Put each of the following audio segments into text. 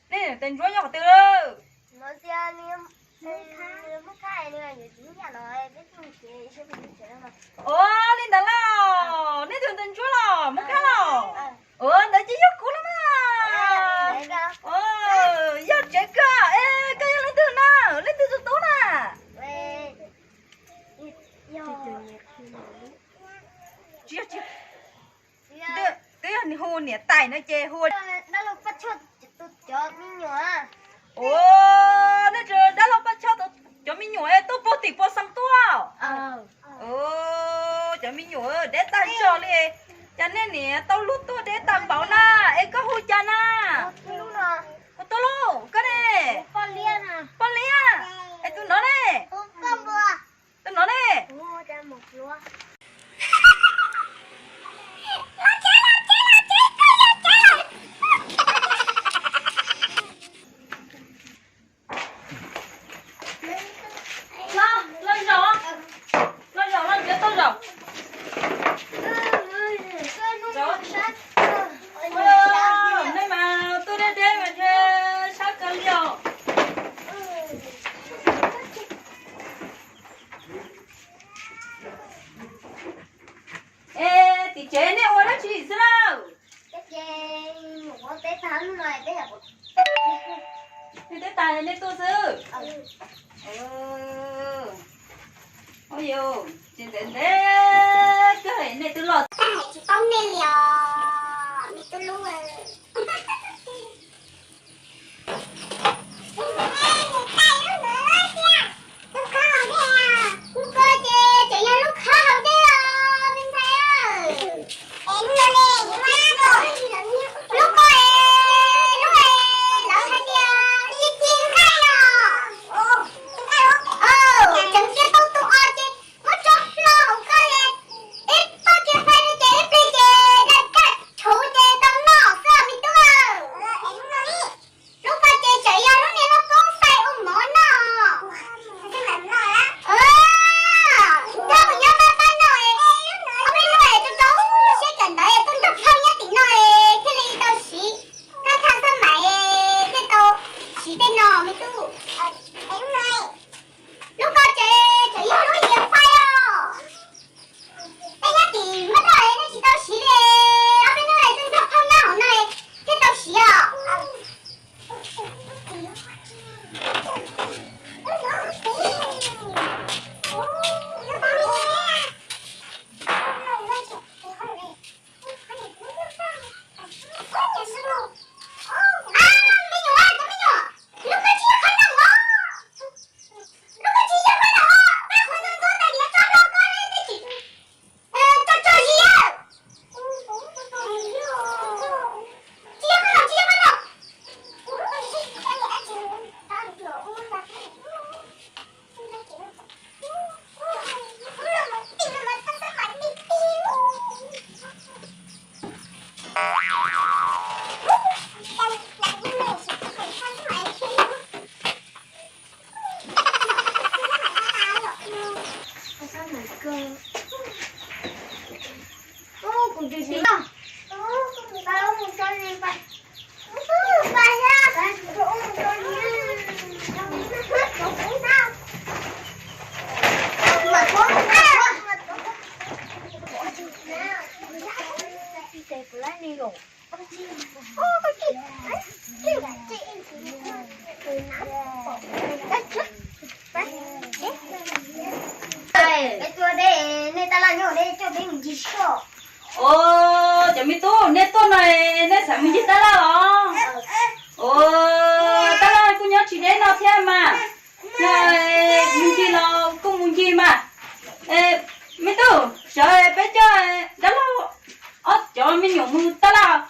nè tên chúa nhỏ từ nó ra niêm mất khai này để chính nhà nó biết mình sẽ mình sẽ mà ô lên đó là nè tên chúa là mất khai là đấy chỉ giúp cũ lắm à giờ chết cả ê cái lên từ nào lên từ chỗ tốt à chưa cái anh hôn nè tài nó chê hôn đó là phát chốt cho mình nhỏ ô nó chờ đó là bắt cho mình nhỏ tôi bố tịch bố sang tua cho mình nhỏ để tao cho đi cho nên nè tao lúc tôi để tao bảo na em có hôn cha na tôi luôn cái này con liên à em tôi nói này con bùa tôi nói này mua ra một lúa ôi yo, trên đến thế cái này tôi lọt. Chị con nên liều, mình tôi luôn rồi. ô chả mi tu nét tu này nét sản mình chỉ ta là hả ô ta là cô nhớ chỉ đến nào thêm mà mình chỉ là cũng muốn gì mà mi tu sợ bé cho đó là cho mình nhổ mưa ta là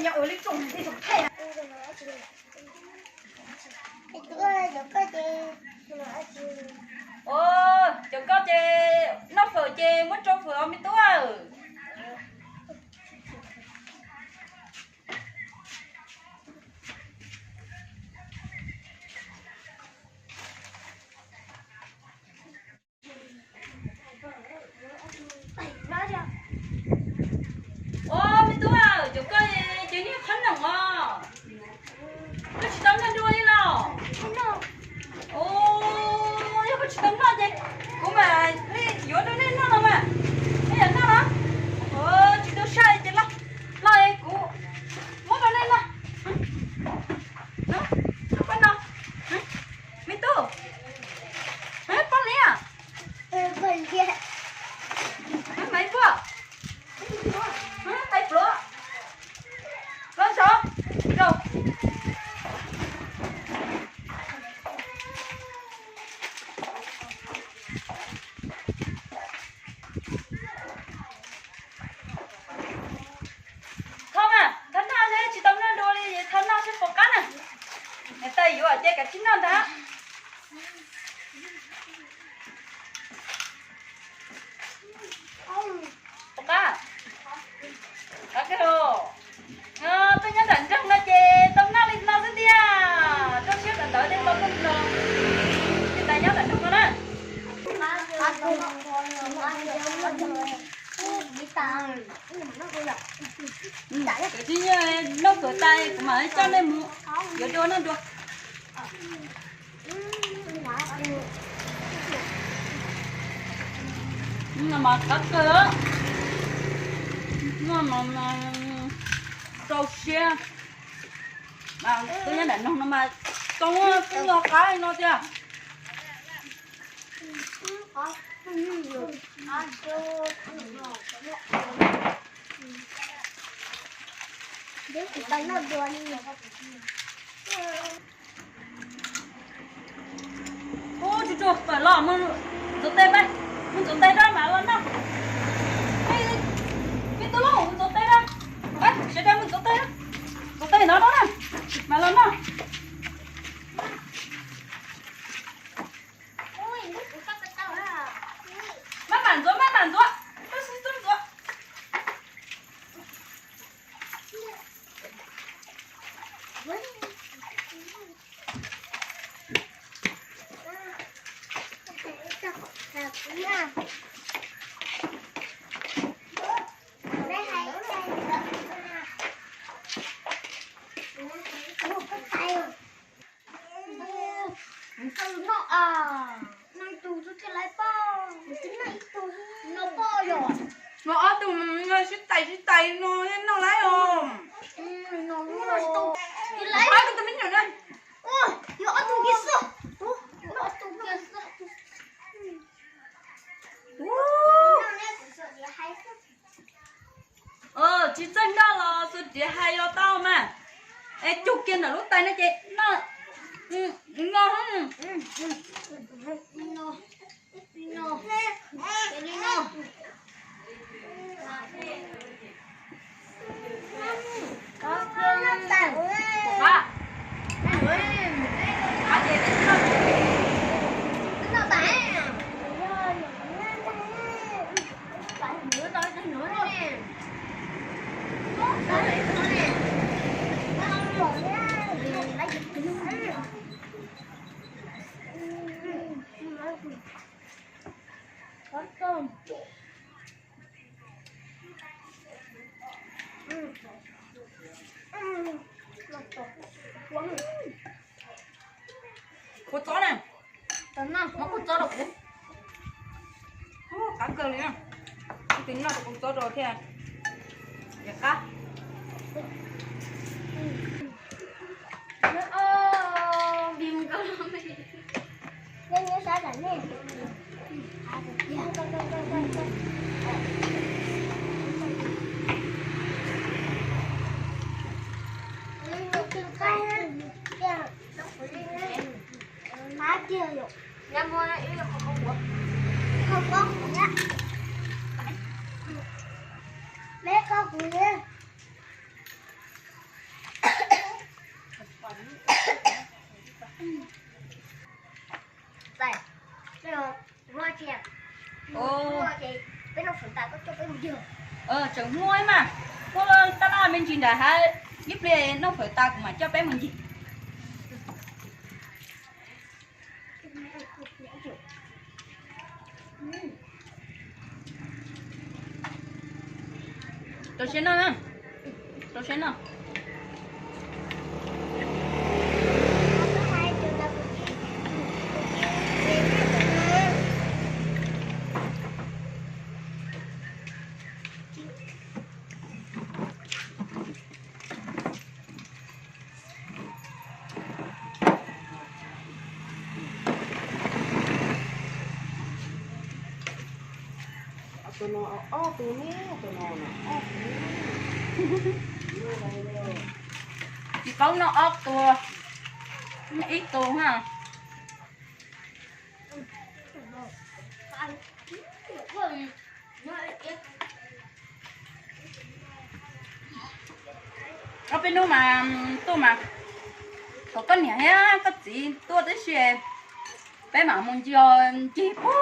nhà ở lên trồng thì trồng thế à? Ô, chỗ có chè, nó phở chè, muốn cho phở ông biết tôi à? Ô, biết tôi à? Chỗ có chè như khăn nồng à? Cái chị tấm lên đuôi đi nào? Ô, cái chị tấm lên chè, cũng mà đi vô đây lên nó nào mà? Cái gì nó hả? Chị tôi sai chè lắm, lại cũng muốn vào lên là, nó con nào? Biết tôi? Con này à? Mấy bữa? Tay bữa? Con sao? Đâu? Không à, thân nào thế? Chị tấm lên đùa đi, thân nào sẽ có cắn à? Người ta yếu ở chơi cả chín năm đó. Cá cá cái hồ tôi nhớ đánh trong nó chè tôm nó lên nó đi à trong xíu đánh tới đến tôm lên rồi thì ta nhớ đánh trong nó đó cái gì nó cửa tay mà cho nên mua giờ cho nó được nhưng mà cắt cửa mà trâu xe mà tôi nhớ đánh nó mà con nó cái nó chưa ô chú phải lo mà rút tay bay mình rút tay ra mà luôn đó tôi lo mình rút tay ra đấy sẽ đem mình rút tay nó đó nè mà lên đó má bản rút tôi xin tôi rút nó tụi người xích tay nó lấy không lấy cái tụi mình nhổn lên chị chân đó là sự chị hay lo tao mà ê chụp kia là lúc tay nó chị nó ngon cột chó này nó cột chó đâu cá cờ này tính là cột chó rồi thế à để cá bìm cơ nên nhớ sao cả nè không có nhá bé con của nhá nó mua chè Ồ. mua chè bên nó phun ta có cho bên dừa Chẳng mua ấy mà. Cô ơi, ta nói mình chuyện đã hay giúp đi nó phải ta cũng mà cho bé mình gì. Tôi xem nó nè. Tôi xem nó.ตัวน้อยอ้อตัวนี้ตัวน้อยนะอ้อตัวนี้เร็ว Chỉ có nó ốc tua. Nó ít tua ha. Ở bên đó mà tôi mà có con nhà á, có gì tôi tới xe bé mà muốn cho chị bố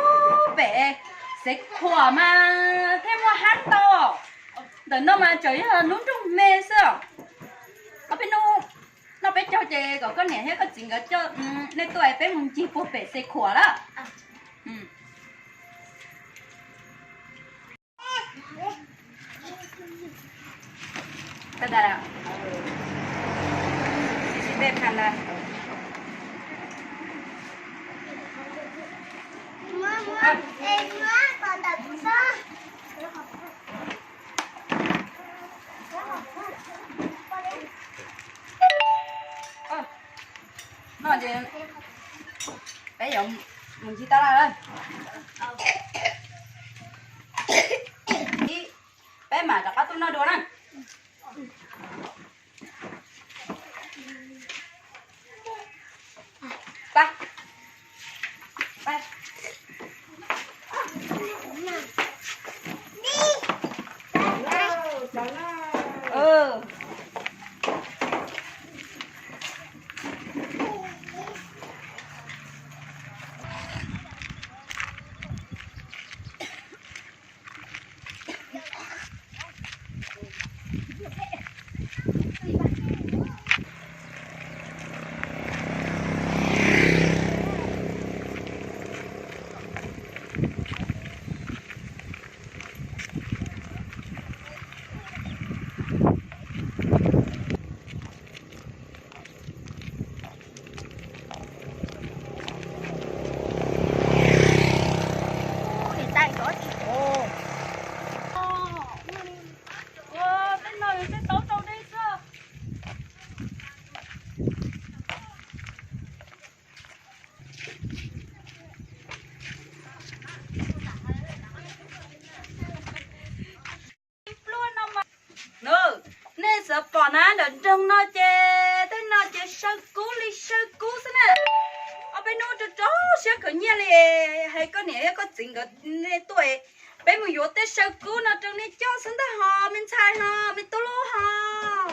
bé sẽ khỏe mà thêm một hát to đợi nó mà trời núi trong mê sao ở bên đó nó bé cho chị có con nhà có gì cho nên tôi bé muốn chị bố bé sẽ khỏe đó. Ta đã chị đẹp hẳn là em nói còn đợt đó nó gì bé giọng mình chỉ ta ra đây bé mà đã có tôi nói đồ nè ba ba ừ sợ bỏ ná đợt trong nó chê thế nó chê sơ cú thế nè ở bên nó cho sẽ có nhà này hay có nè có chuyện có tuổi bên mình vô tới sơ cú nó trong này cho xuống tới hò mình xài hò mình tô lô hò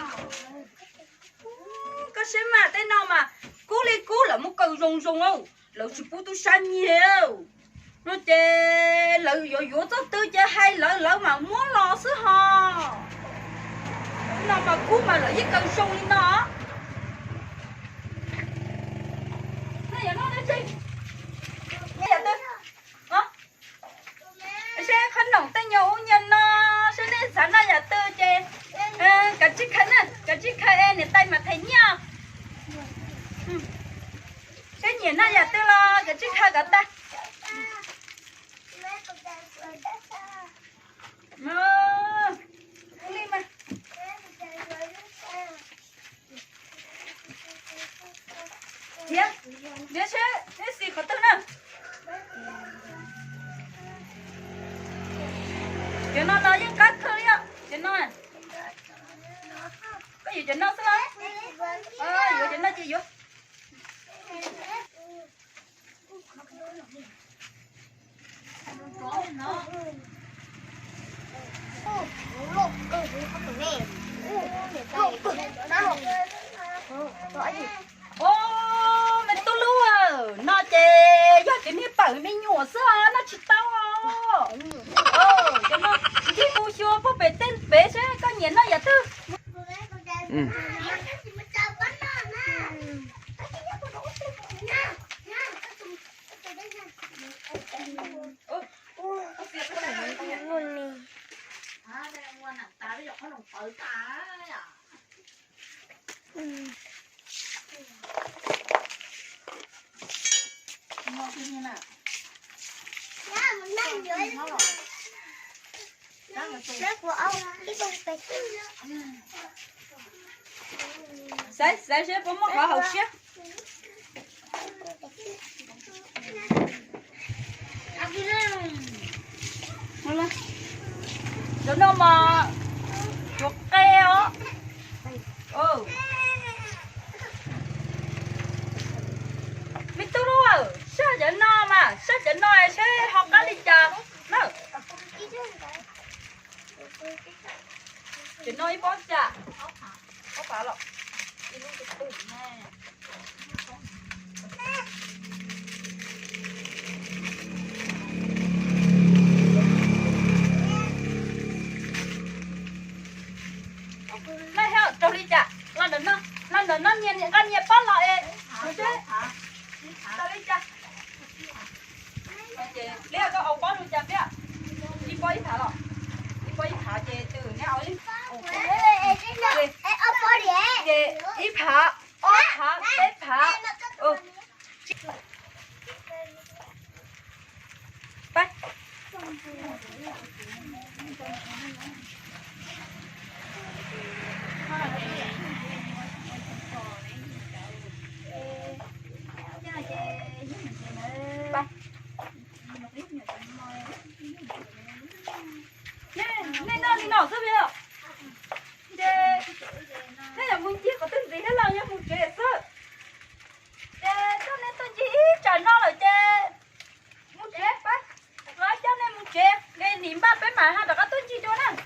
có xem mà tên nào mà cú là một câu rung không lẩu chỉ bút tôi san nhiều nó chê lẩu vô tới tư chê hay lẩu mà muốn lo xứ hò nó mà cú mà lợi với cần sung đi nó giờ nó đi gì giờ tôi sẽ khánh đồng tay nhau nhân nó sẽ nên sẵn nó giờ tôi chê cả chiếc khánh à cả chiếc khai em này tay mà thấy nhau sẽ nhìn nó giờ tôi lo cả chiếc khai cả ta đi mà Dạ, dạ sẽ xì có tư nè. Chị nó nói với cách thôi á, chị nói nè. Có gì chị nói sao đấy? Vậy chị nói chị vô. Ô, mình tu lúa, nó chê, do chị biết bà tự mình nhổ sữa nó chỉ tao cho nó đi mua xua có bé tên bé sẽ có nhìn nó vậy tư sẽ có một quả hậu xếp rồi nó mà chuột keo mình tôi rồi sao giờ nó mà sao giờ nó sẽ học cái gì chờ nó chỉ nói bó chả có phải rồi đi luôn từ từ nè này heo trâu đi chả lần đó nó nhìn những con nhện bớt lại rồi chứ trâu đi chả lấy cái ống bó luôn chả biết đi bó ít thả rồi đi bó ít thả chị từ nè ơi ít thả ít thảไปnên nó sao bây giờ thế là muốn chia có tin gì hết là nhá muốn chia sữa cho nên tôi chỉ trả nó rồi chê muốn chia phải rồi cho nên muốn chia nghe niệm ba bé mà ha được cái tôi chỉ cho nè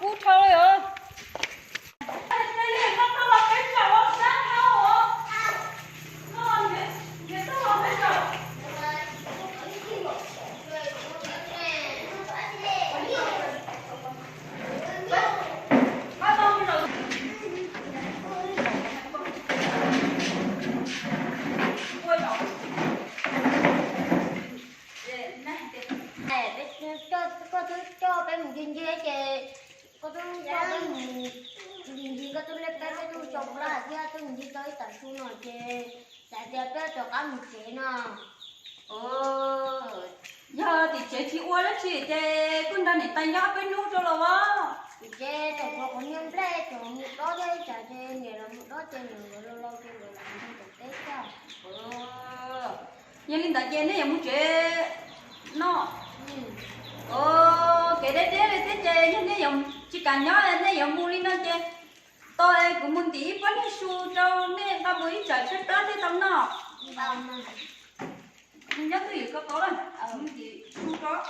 cú thôi rồi cho cái mình nhìn dưới chị có tôi cho cái mình nhìn gì có tôi lên cái tôi chọc ra kia tôi nhìn tới tận xuống rồi chị tại đẹp cái cho cá mình chị nè giờ thì chị chỉ uống lắm chị con đang để tay nhá bên nút cho rồi á chị tôi có nhân plei cho một đó đây chả chị nghề là một đó chị người lâu lâu chị người làm trong thực tế sao nhưng linh đã chị này muốn chị nó cái đấy chơi như thế giống chỉ cần nhớ là thế giống mua linh nó chơi tôi cũng muốn tí vẫn su cho nên ta mới trả chất đó thế tao nó nhớ tôi gì có rồi gì không có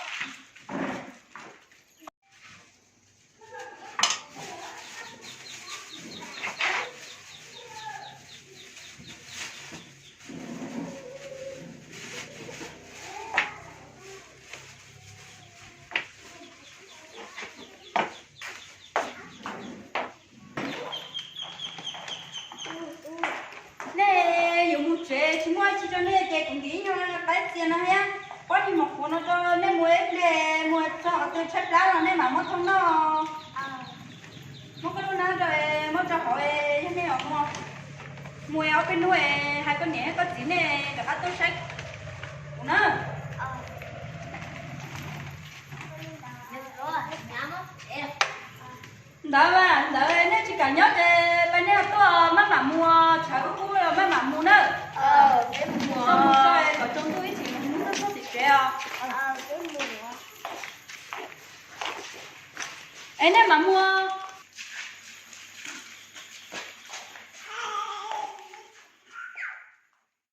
nè dùng một chế chúng tôi chỉ cho nè cái cũng nghĩ nhau là cái tiền này ha có gì một con nó cho nè mua cho tôi chết lá là nè mà mất không nó mất cái đó rồi mất cho hỏi thế này không mua áo bên nuôi hai con nhẹ có gì nè để bắt tôi sách nó đó mà đó nên chỉ cả nhớ để bên này tôi má mà mua chả có cú là má mà mua nữa để mua xong rồi có trong túi thì muốn nó có gì kẹo để mua ấy nên mà mua